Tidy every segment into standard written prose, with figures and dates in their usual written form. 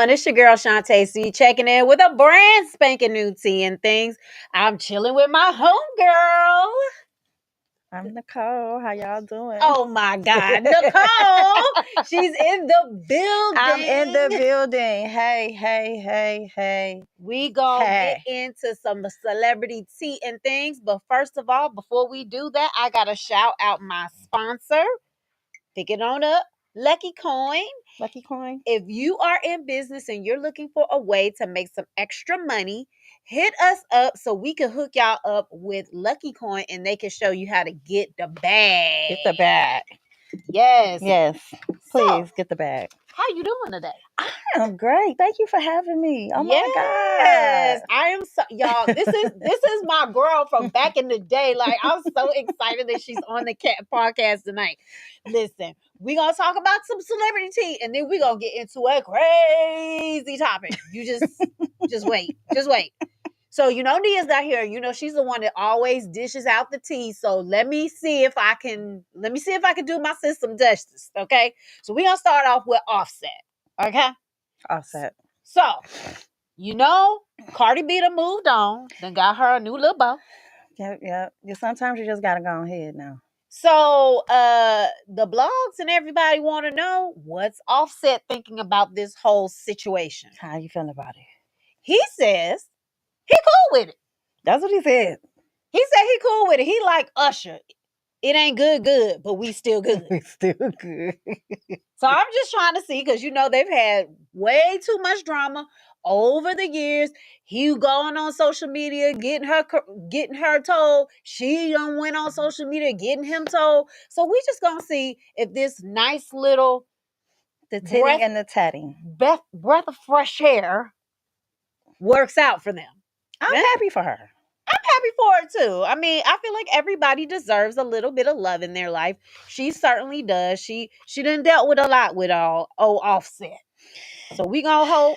It's your girl Shantae C checking in with a brand spanking new tea and things. I'm chilling with my homegirl. I'm Nicole. How y'all doing? Oh my God, Nicole! She's in the building. I'm in the building. Hey. We gonna get into some celebrity tea and things, but first of all, before we do that, I gotta shout out my sponsor. Pick it on up, Lucky Coin. Lucky Coin. If you are in business and you're looking for a way to make some extra money, hit us up so we can hook y'all up with Lucky Coin and they can show you how to get the bag. Get the bag. Yes. Please get the bag. How you doing today? I'm great. Thank you for having me. Oh yes, my God. I am so y'all. This is my girl from back in the day. Like, I'm so excited that she's on the podcast tonight. Listen, we gonna talk about some celebrity tea, and then we gonna get into a crazy topic. You just wait. So Nia's not here. She's the one that always dishes out the tea. So let me see if I can do my system justice. Okay. So we're gonna start off with Offset. Okay. Offset. So, Cardi B done moved on, then got her a new little beau. Yeah. Sometimes you just gotta go ahead now. So, the blogs and everybody want to know what's Offset thinking about this whole situation. How you feeling about it? He says he cool with it. That's what he said. He said he cool with it. He like Usher. It ain't good, but we still good. We still good. So I'm just trying to see, because they've had way too much drama over the years. He going on social media, getting her told. She done went on social media, getting him told. So we just gonna see if this nice little the titting and the tatting breath of fresh air works out for them. I'm happy for her. I'm happy for her too. I mean, I feel like everybody deserves a little bit of love in their life. She certainly does. She done dealt with a lot with old Offset. So we gonna hope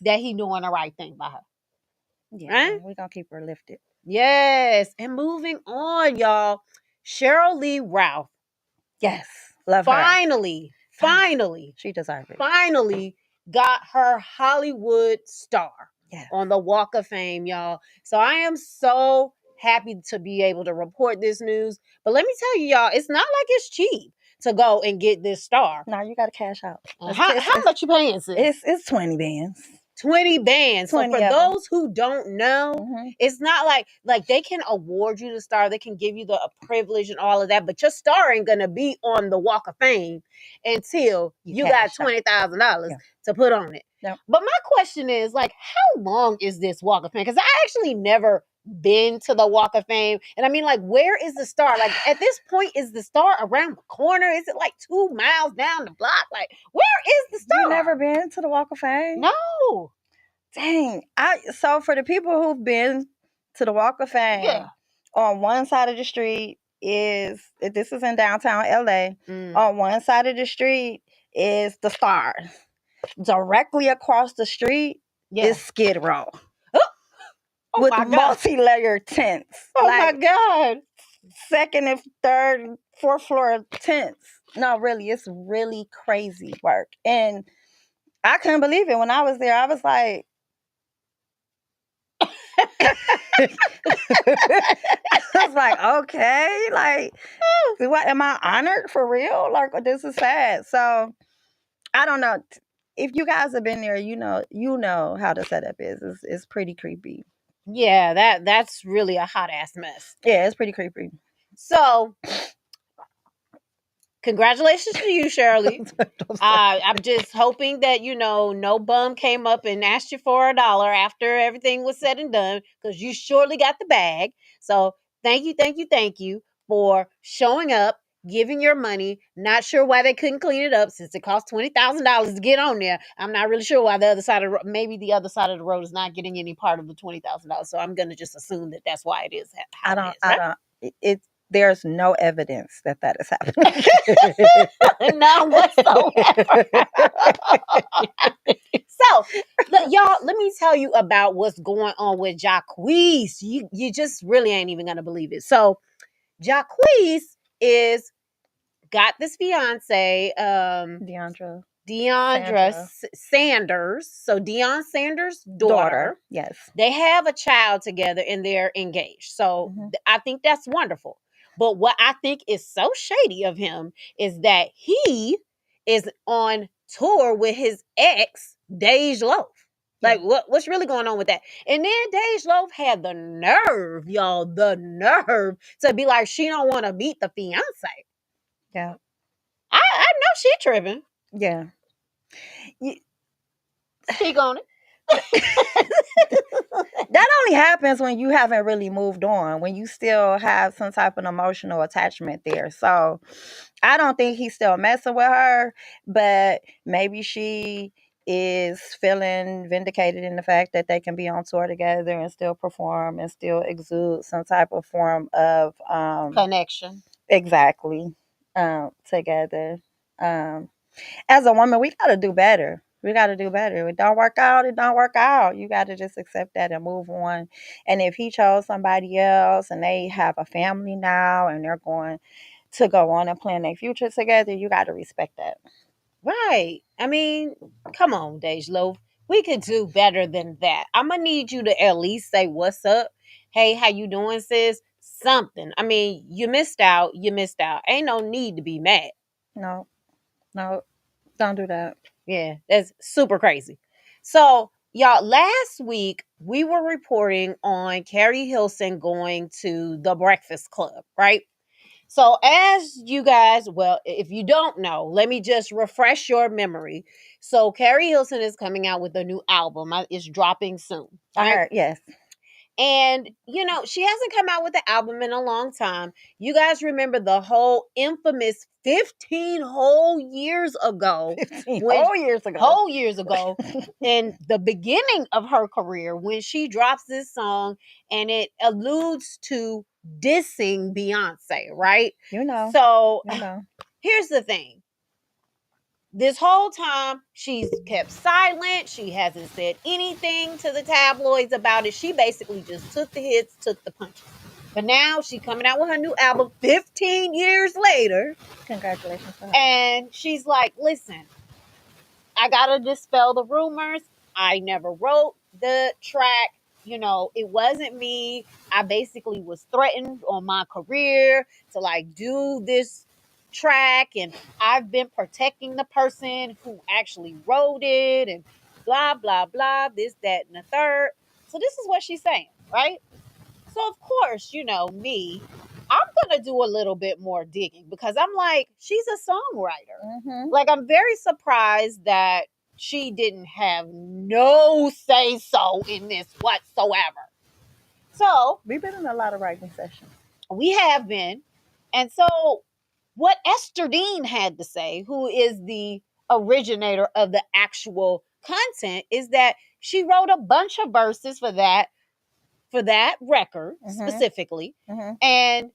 that he doing the right thing by her. Yeah, right? We gonna keep her lifted. Yes. And moving on, y'all. Cheryl Lee Ralph. Yes. Love her. Finally. She deserves it. Finally got her Hollywood star. Yes. On the Walk of Fame, y'all. So I am so happy to be able to report this news. But let me tell you, y'all, it's not like it's cheap to go and get this star. No, you got to cash out. How much you paying, sis? It's 20 bands. 20 bands. 20 so for those who don't know, it's not like they can award you the star. They can give you the privilege and all of that. But your star ain't going to be on the Walk of Fame until you got $20,000 to put on it. Yep. But my question is, how long is this Walk of Fame? Because I actually never been to the Walk of Fame. And I mean, where is the star? At this point, is the star around the corner? Is it 2 miles down the block? Where is the star? You never been to the Walk of Fame? No. Dang. So for the people who've been to the Walk of Fame, on one side of the street this is in downtown LA. On one side of the street is the stars. Directly across the street is Skid Row. With multi-layered tents. Oh my God. Second and third and fourth floor tents. No, really, it's really crazy work. And I couldn't believe it. When I was there, I was like, okay, what, am I honored for real? This is sad. So I don't know. If you guys have been there, you know how the setup is. It's pretty creepy. Yeah, that's really a hot ass mess. Yeah, it's pretty creepy. So, congratulations to you, Shirley. I'm just hoping that no bum came up and asked you for $1 after everything was said and done, because you surely got the bag. So, thank you for showing up, giving your money. Not sure why they couldn't clean it up, since it cost $20,000 to get on there. I'm not really sure why the other side of the road is not getting any part of the $20,000. So I'm gonna just assume that that's why it is. There's no evidence that is happening. None whatsoever. So, y'all, let me tell you about what's going on with Jacquees. You just really ain't even gonna believe it. So, Jacquees got this fiance, Deandra Sanders. So Deion Sanders' daughter. Yes. They have a child together and they're engaged. So I think that's wonderful. But what I think is so shady of him is that he is on tour with his ex, Dej Loaf. Like, what's really going on with that? And then Dej Loaf had the nerve, y'all, the nerve to be like, she don't want to meet the fiance. Yeah. I know she tripping. Yeah. Speak on it. That only happens when you haven't really moved on, when you still have some type of emotional attachment there. So I don't think he's still messing with her, but maybe she is feeling vindicated in the fact that they can be on tour together and still perform and still exude some type of form of connection. Exactly. Together. As a woman, we got to do better. We got to do better. It don't work out. It don't work out. You got to just accept that and move on. And if he chose somebody else and they have a family now and they're going to go on and plan their future together, you got to respect that. Right. I mean, come on, Dej Loaf. We could do better than that. I'm going to need you to at least say, what's up? Hey, how you doing, sis? Something. I mean, you missed out. You missed out. Ain't no need to be mad. No, don't do that. Yeah, that's super crazy. So, y'all, last week we were reporting on Carrie Hilson going to the Breakfast Club, right? So, as you guys, well, if you don't know, let me just refresh your memory. So, Carrie Hilson is coming out with a new album. It's dropping soon. Right? I heard, yes. And, you know, she hasn't come out with the album in a long time. You guys remember the whole infamous 15 whole years ago. 15 whole years ago. Whole years ago. In the beginning of her career, when she drops this song and it alludes to dissing Beyonce, right? You know. So, here's the thing. This whole time, she's kept silent. She hasn't said anything to the tabloids about it. She basically just took the hits, took the punches. But now she's coming out with her new album 15 years later. Congratulations. And she's like, listen, I got to dispel the rumors. I never wrote the track. You know, it wasn't me. I basically was threatened on my career to like do this track, and I've been protecting the person who actually wrote it, and blah blah blah, this, that, and the third. So this is what she's saying, right? So of course, you know me, I'm gonna do a little bit more digging because I'm like, she's a songwriter. Like, I'm very surprised that she didn't have no say so in this whatsoever. So we've been in a lot of writing sessions. We have been. And so what Esther Dean had to say, who is the originator of the actual content, is that she wrote a bunch of verses for that record specifically. And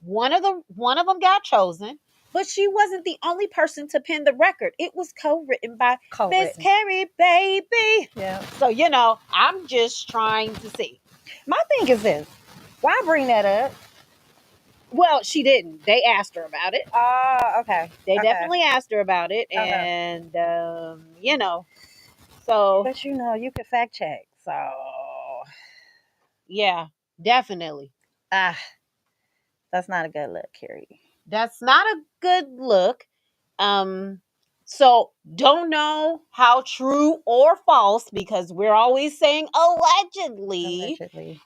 one of them got chosen, but she wasn't the only person to pen the record. It was co-written by Miss Carrie, baby. Yeah. So, you know, I'm just trying to see. My thing is this. Why bring that up? Well, she didn't. They asked her about it. Okay. They definitely asked her about it. And, you know, so. But, you know, you could fact check. So. Yeah, definitely. That's not a good look, Carrie. That's not a good look. So don't know how true or false, because we're always saying allegedly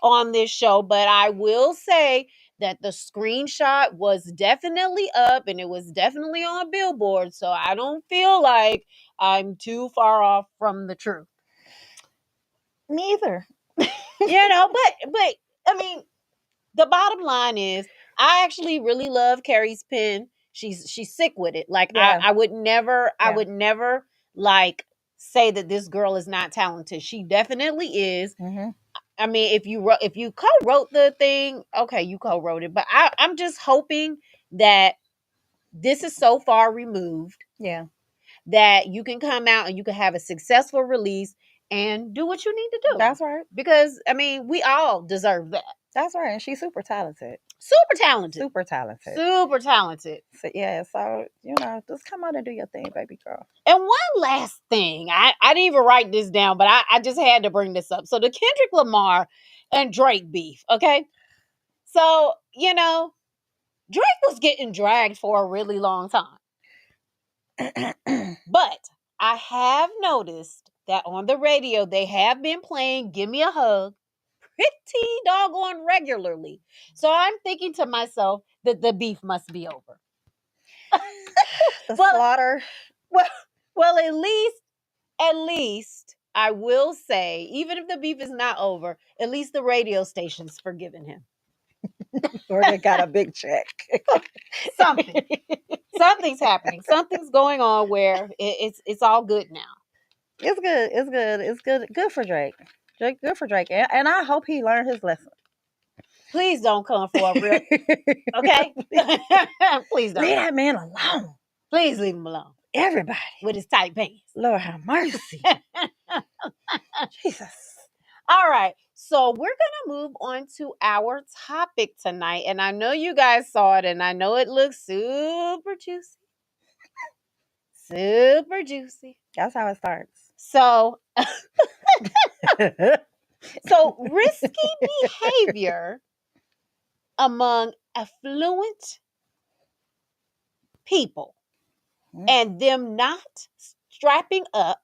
on this show, but I will say that the screenshot was definitely up and it was definitely on Billboard, so I don't feel like I'm too far off from the truth. Neither. You know, but I mean, the bottom line is I actually really love Carrie's pen. She's sick with it. Like, yeah. I would never like say that this girl is not talented. She definitely is. I mean, if you co-wrote the thing, okay, you co-wrote it. But I'm just hoping that this is so far removed. Yeah. That you can come out and you can have a successful release and do what you need to do. That's right. Because, I mean, we all deserve that. That's right. And she's super talented. Super talented. Super talented. Super talented. So, yeah, so, just come out and do your thing, baby girl. And one last thing. I didn't even write this down, but I just had to bring this up. So the Kendrick Lamar and Drake beef, okay? So, Drake was getting dragged for a really long time. But I have noticed that on the radio, they have been playing Give Me a Hug pretty doggone regularly. So I'm thinking to myself that the beef must be over. The slaughter. Well, at least I will say, even if the beef is not over, at least the radio station's forgiven him. Or they got a big check. Something's happening. Something's going on where it's all good now. It's good. It's good. It's good. Good for Drake. Good for Drake. And I hope he learned his lesson. Please don't come for a real. Okay? Please don't. Leave that man alone. Please leave him alone. Everybody. With his tight pants. Lord have mercy. Jesus. All right. So we're going to move on to our topic tonight. And I know you guys saw it, and I know it looks super juicy. Super juicy. That's how it starts. So, risky behavior among affluent people and them not strapping up,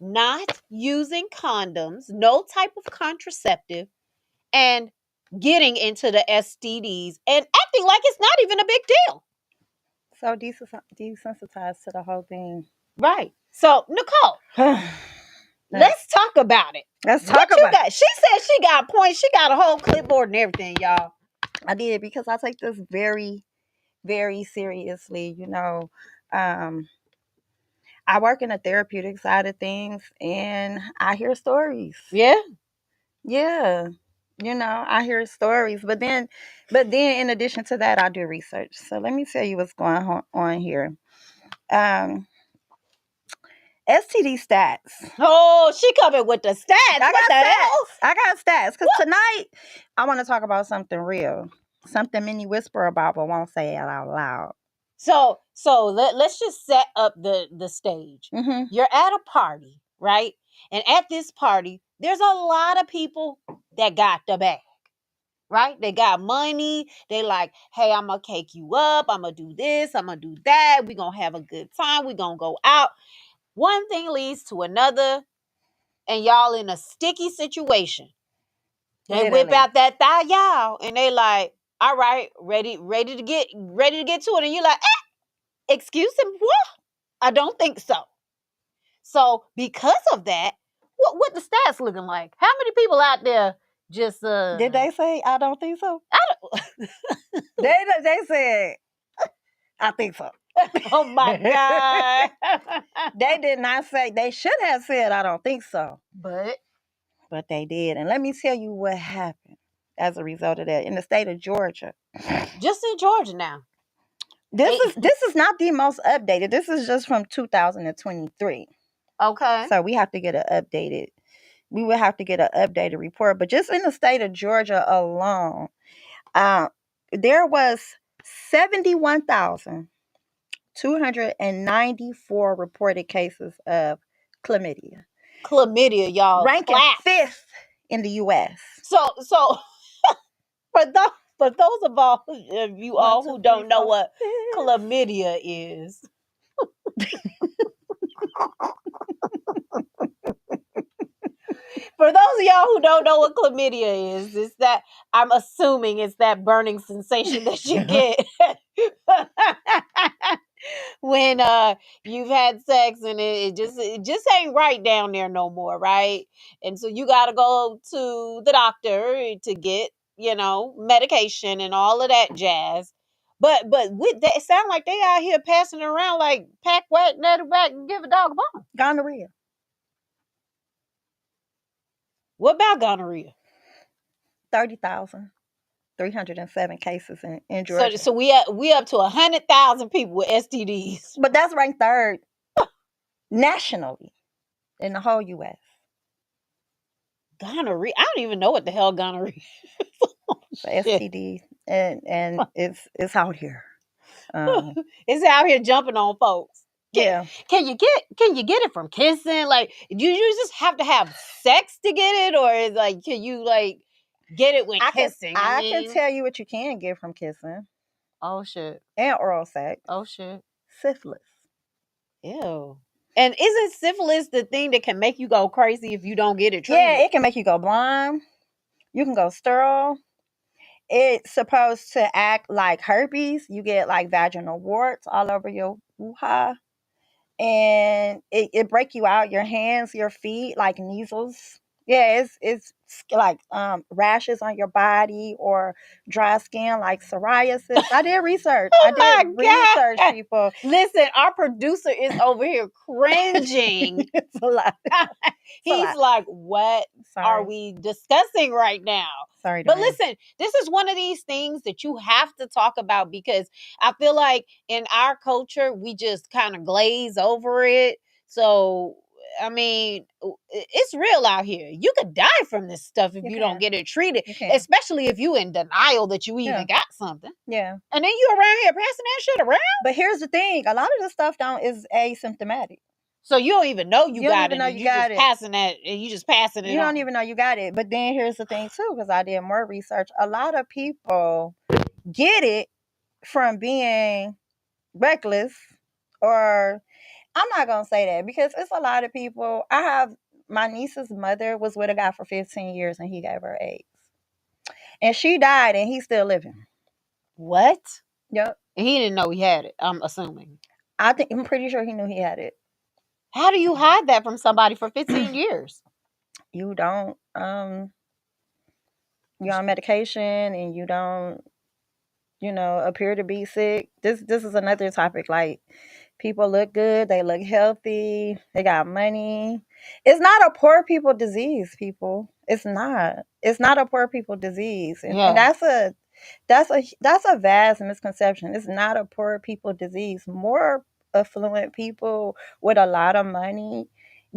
not using condoms, no type of contraceptive, and getting into the STDs and acting like it's not even a big deal. So desensitized to the whole thing. Right. So, Nicole, let's talk about it. Let's talk about it. She said she got points. She got a whole clipboard and everything, y'all. I did, because I take this very, very seriously. I work in the therapeutic side of things, and I hear stories. Yeah. I hear stories, but then in addition to that, I do research. So let me tell you what's going on here. STD stats. Oh, she coming with the stats. I got stats, because tonight I want to talk about something real, something many whisper about but won't say it out loud. So let's just set up the stage. Mm-hmm. You're at a party, right? And at this party, there's a lot of people that got the bag, right? They got money. They like, hey, I'm going to cake you up. I'm going to do this. I'm going to do that. We're going to have a good time. We're going to go out. One thing leads to another, and y'all in a sticky situation. They whip out that thigh, y'all, and they like, all right, ready to get to it. And you're like, excuse him, what? I don't think so. So because of that, what the stats looking like? How many people out there just Did they say I don't think so? I don't. They said I think so. Oh my God. They did not say. They should have said I don't think so. But they did. And let me tell you what happened as a result of that in the state of Georgia. Just in Georgia now. This is not the most updated. This is just from 2023. Okay. So we have to get we would have to get an updated report. But just in the state of Georgia alone, there was 71,294 reported cases of chlamydia. Chlamydia, y'all. Ranking 5th in the U.S. So for those of you all who don't know what chlamydia is. For those of y'all who don't know what chlamydia is, it's that, I'm assuming it's that burning sensation that you get when you've had sex and it just ain't right down there no more, right? And so you got to go to the doctor to get, medication and all of that jazz. But with that, it sounds like they out here passing around like pack whack, nut back, and give a dog a bone. Gonorrhea. What about gonorrhea? 30,307 cases in Georgia. So we up to 100,000 people with STDs. But that's ranked 3rd nationally in the whole U.S. Gonorrhea? I don't even know what the hell gonorrhea is. STD. and it's out here. It's out here jumping on folks. Yeah. Can you get it from kissing? Like, do you just have to have sex to get it, or is like can you like get it with kissing? I can tell you what you can get from kissing. Oh shit. And oral sex. Oh shit. Syphilis. Ew. And isn't syphilis the thing that can make you go crazy if you don't get it treated? Yeah, it can make you go blind. You can go sterile. It's supposed to act like herpes. You get like vaginal warts all over your hoo-ha. And it break you out your hands, your feet, like measles. Yeah, it's like rashes on your body or dry skin like psoriasis. I did research. God. People. Listen, our producer is over here cringing. It's a lot. He's like, what are we discussing right now? Sorry. But listen, this is one of these things that you have to talk about because I feel like in our culture, we just kind of glaze over it. So, I mean, it's real out here. You could die from this stuff if you don't get it treated, especially if you in denial that you even got something. Yeah. And then you around here passing that shit around. But here's the thing. A lot of this stuff is asymptomatic. So you don't even know you got it. You got it. Passing that, and you just passing it. You don't even know you got it. But then here's the thing too, because I did more research. A lot of people get it from being reckless, or I'm not gonna say that because it's a lot of people. I have my niece's mother was with a guy for 15 years and he gave her AIDS, and she died, and he's still living. What? Yep. And he didn't know he had it. I'm assuming. I'm pretty sure he knew he had it. How do you hide that from somebody for 15 years? You don't. You're on medication and you don't, appear to be sick. This is another topic. Like, people look good, they look healthy, they got money. It's not a poor people disease, people. It's not. It's not a poor people disease, and that's a vast misconception. It's not a poor people disease. More affluent people with a lot of money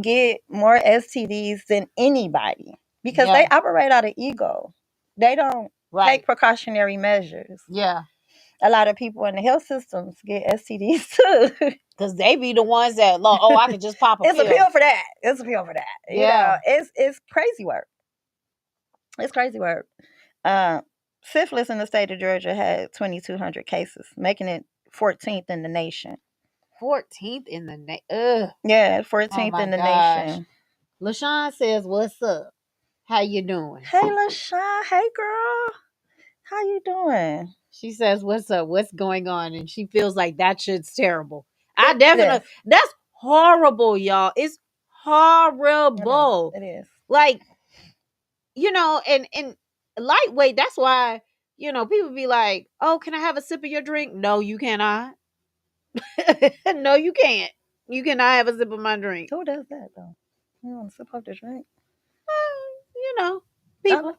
get more STDs than anybody because they operate out of ego. They don't take precautionary measures. Yeah. A lot of people in the health systems get STDs too. Because they be the ones that, I could just pop a pill. It's a pill for that. It's a pill for that. Yeah. It's crazy work. It's crazy work. Syphilis in the state of Georgia had 2,200 cases, making it 14th in the nation. 14th in the nation? Yeah, 14th in the nation. LaShawn says, what's up? How you doing? Hey, LaShawn. Hey, girl. How you doing? She says, what's up? What's going on? And she feels like that shit's terrible. I definitely, that's horrible, y'all. It's horrible. It is. Like, and lightweight, that's why, people be like, oh, can I have a sip of your drink? No, you cannot. No, you can't. You cannot have a sip of my drink. Who does that, though? You want to sip of the drink? People.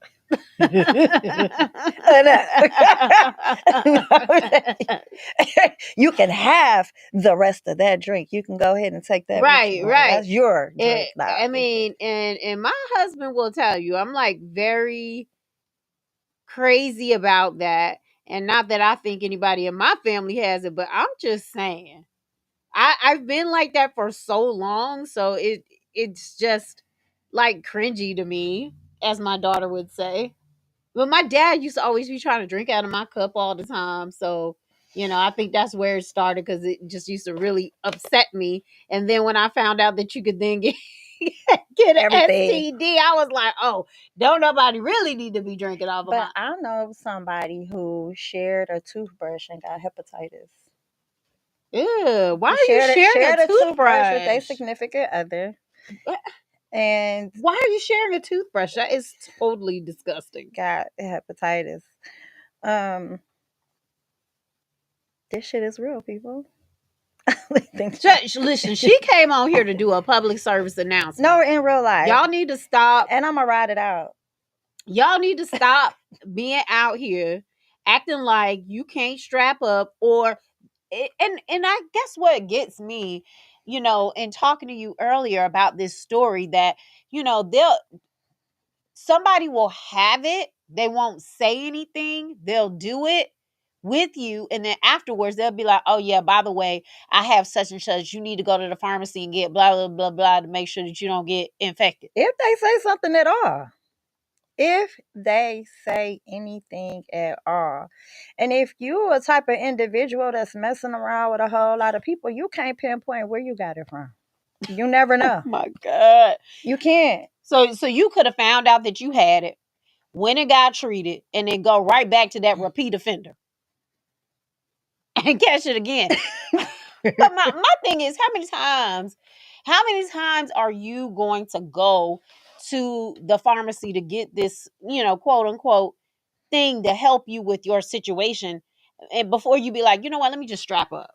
You can have the rest of that drink. You can go ahead and take that. Right. That's your drink. I mean, and my husband will tell you, I'm like very crazy about that. And not that I think anybody in my family has it, but I'm just saying, I've been like that for so long. So it's just like cringy to me, as my daughter would say. But my dad used to always be trying to drink out of my cup all the time. So, I think that's where it started because it just used to really upset me. And then when I found out that you could then get an STD, I was like, oh, don't nobody really need to be drinking off of But I know somebody who shared a toothbrush and got hepatitis. Ew, why are you sharing a toothbrush with a significant other? What? And why are you sharing a toothbrush? That is totally disgusting. Got hepatitis. This shit is real, people. Listen, she came on here to do a public service announcement. No, in real life. Y'all need to stop. And I'm going to ride it out. Y'all need to stop being out here acting like you can't strap up and I guess what gets me, in talking to you earlier about this story that, somebody will have it They won't say anything. They'll do it with you, and then afterwards they'll be like, oh yeah, by the way, I have such and such, you need to go to the pharmacy and get blah blah blah blah to make sure that you don't get infected. If they say something at all. If they say anything at all. And if you a type of individual that's messing around with a whole lot of people, you can't pinpoint where you got it from. You never know. Oh my God. You can't. So you could have found out that you had it, when it got treated, and then go right back to that repeat offender and catch it again. But my thing is, how many times are you going to go to the pharmacy to get this, quote unquote thing to help you with your situation, and before you be like, you know what, let me just strap up?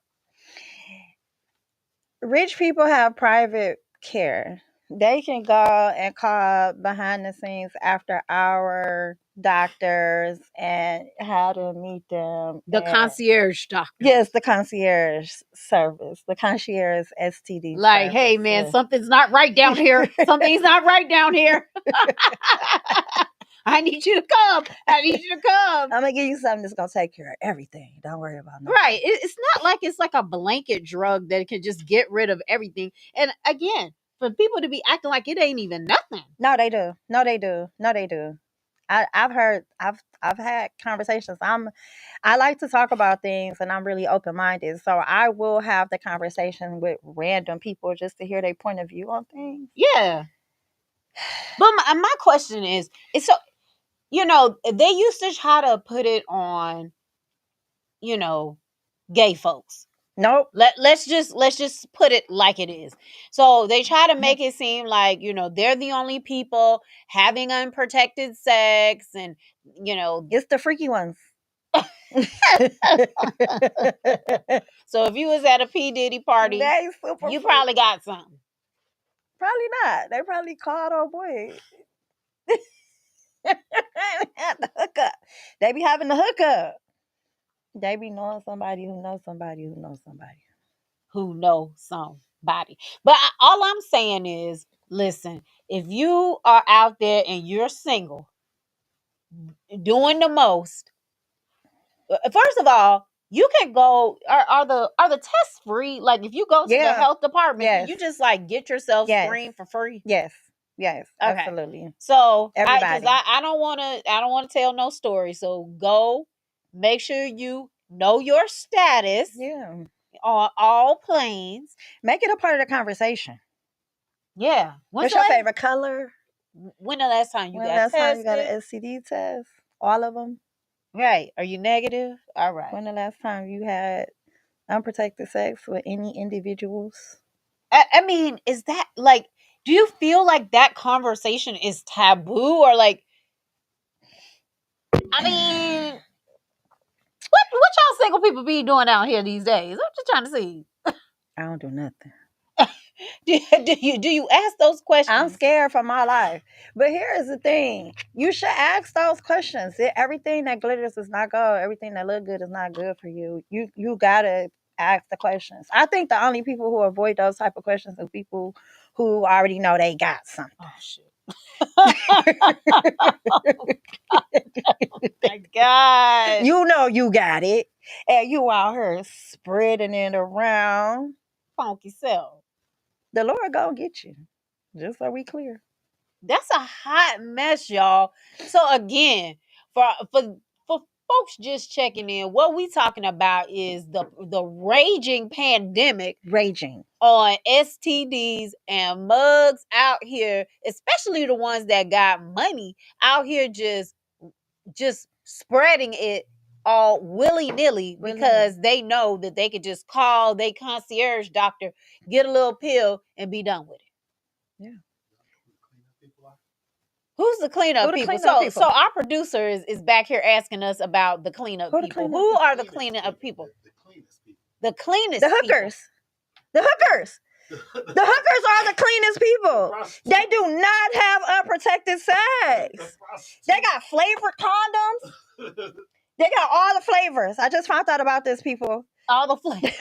Rich people have private care. They can go and call behind the scenes after hour doctors and how to meet them. The concierge doctor. Yes, the concierge service. The concierge STD like service. Hey man, something's not right down here. Something's not right down here. I need you to come. I'm gonna give you something that's gonna take care of everything. Don't worry about nothing. Right. It's not like it's like a blanket drug that can just get rid of everything. And again, for people to be acting like it ain't even nothing. No, they do. I've had conversations. I like to talk about things, and I'm really open-minded. So I will have the conversation with random people just to hear their point of view on things. Yeah. But my question is, it's so, they used to try to put it on, gay folks. Nope. Let's just put it like it is. So they try to make it seem like, they're the only people having unprotected sex, and it's the freaky ones. So if you was at a P. Diddy party, you probably got something. Probably not. They probably called old boy. The hookup. They be having the hookup. They be knowing somebody who knows somebody who knows somebody who knows somebody. But all I'm saying is, listen, if you are out there and you're single, doing the most, first of all, you can go. Are the tests free? Like if you go to the health department, you just like get yourself screened for free. Yes, okay. Absolutely. So everybody, I don't want to tell no story. So go, make sure you know your status. Yeah. On all planes. Make it a part of the conversation. Yeah. What's your favorite color? When the last time you got tested? You got an STD test? All of them? Right. Are you negative? All right. When the last time you had unprotected sex with any individuals? I mean, is that like, do you feel like that conversation is taboo, or like, I mean, what y'all single people be doing out here these days? I'm just trying to see. I don't do nothing. Do you ask those questions? I'm scared for my life. But here's the thing. You should ask those questions. Everything that glitters is not gold. Everything that look good is not good for you. You gotta ask the questions. I think the only people who avoid those type of questions are people who already know they got something. Oh shit. Oh my God. You know you got it. And you out here spreading it around. Funky self. The Lord gonna get you. Just so we clear. That's a hot mess, y'all. So again, for folks just checking in, what we talking about is the raging pandemic. Raging. On STDs and mugs out here, especially the ones that got money out here just spreading it all willy-nilly because they know that they could just call their concierge doctor, get a little pill, and be done with it. Yeah. Who's the cleanup people? So our producer is back here asking us about the cleanup people. Who are the cleanup people? The cleanest. The hookers. The hookers. The hookers are the cleanest people. They do not have unprotected sex. They got flavored condoms. They got all the flavors. I just found out about this, people. All the flavors.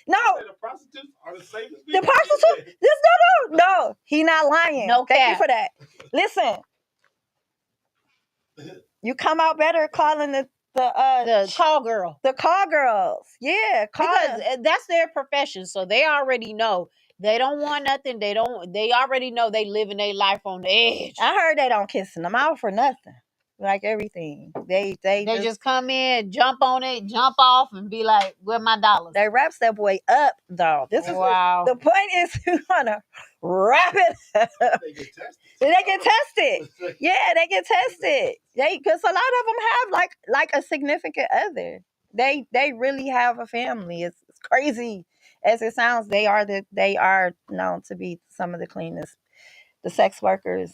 No. The prostitutes are the safest people. The prostitutes? No. He not lying. No cap. Thank you for that. Listen. You come out better calling the call girl. The call girls. Yeah. Because that's their profession. So they already know. They don't want nothing. They already know they living their life on the edge. I heard they don't kiss in the mouth for nothing. Like everything. They just come in, jump on it, jump off, and be like, where my dollars? They wraps that boy up though. This is the point is you wanna wrap it up. They get tested. Yeah, they get tested. Because a lot of them have like a significant other. They really have a family. It's crazy as it sounds. They are known to be some of the cleanest. The sex workers.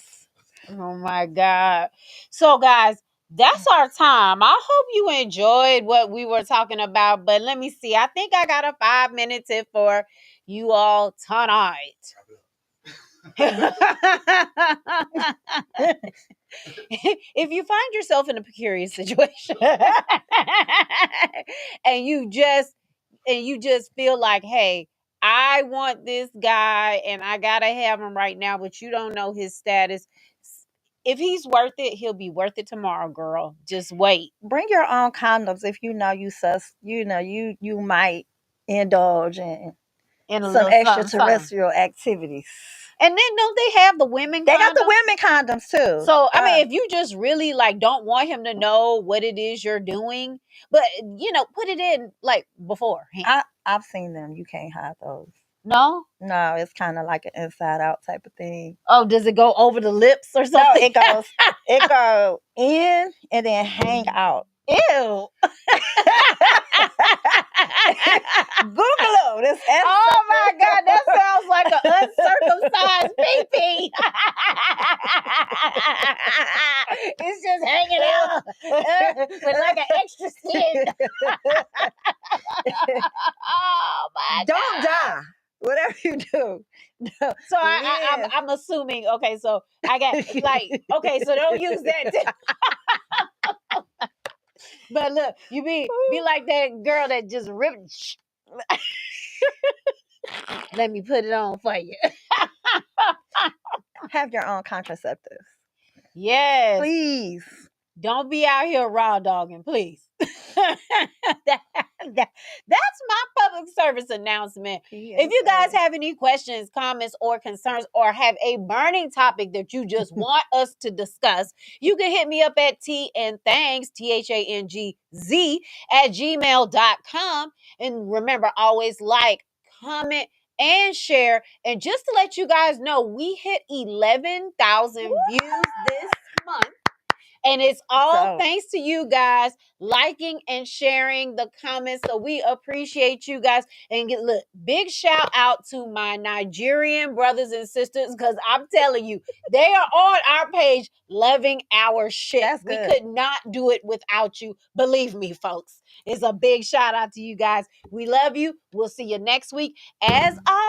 Oh my God. So guys, that's our time. I hope you enjoyed what we were talking about. But let me see. I think I got a 5-minute tip for you all tonight. If you find yourself in a precarious situation and you just feel like, hey, I want this guy and I gotta have him right now, but you don't know his status. If he's worth it, he'll be worth it tomorrow, girl. Just wait. Bring your own condoms if you know you might indulge in some extraterrestrial activities. And then don't they have the women condoms? They got the women condoms too. So, I mean, if you just really like don't want him to know what it is you're doing, but put it in like beforehand. I've seen them. You can't hide those. No? No, it's kind of like an inside out type of thing. Oh, does it go over the lips or something? No, it goes in and then hang out. Ew. Google them. Oh my God, that sounds like an uncircumcised pee-pee. It's just hanging out with like an extra skin. Oh my God. Don't die. Whatever you do. No. So I'm assuming, okay, so I got okay, so don't use that. But look, you be like that girl that just ripped. Let me put it on for you. Have your own contraceptives. Yes. Please. Don't be out here raw dogging, please. That's my public service announcement. If you guys have any questions, comments, or concerns, or have a burning topic that you just want us to discuss, you can hit me up at tandthangs, THANGZ, @gmail.com. And remember, always like, comment, and share. And just to let you guys know, we hit 11,000 views this month. And it's all thanks to you guys liking and sharing the comments. So we appreciate you guys. And look, big shout out to my Nigerian brothers and sisters, because I'm telling you, they are on our page loving our shit. We could not do it without you. Believe me, folks. It's a big shout out to you guys. We love you. We'll see you next week. As always.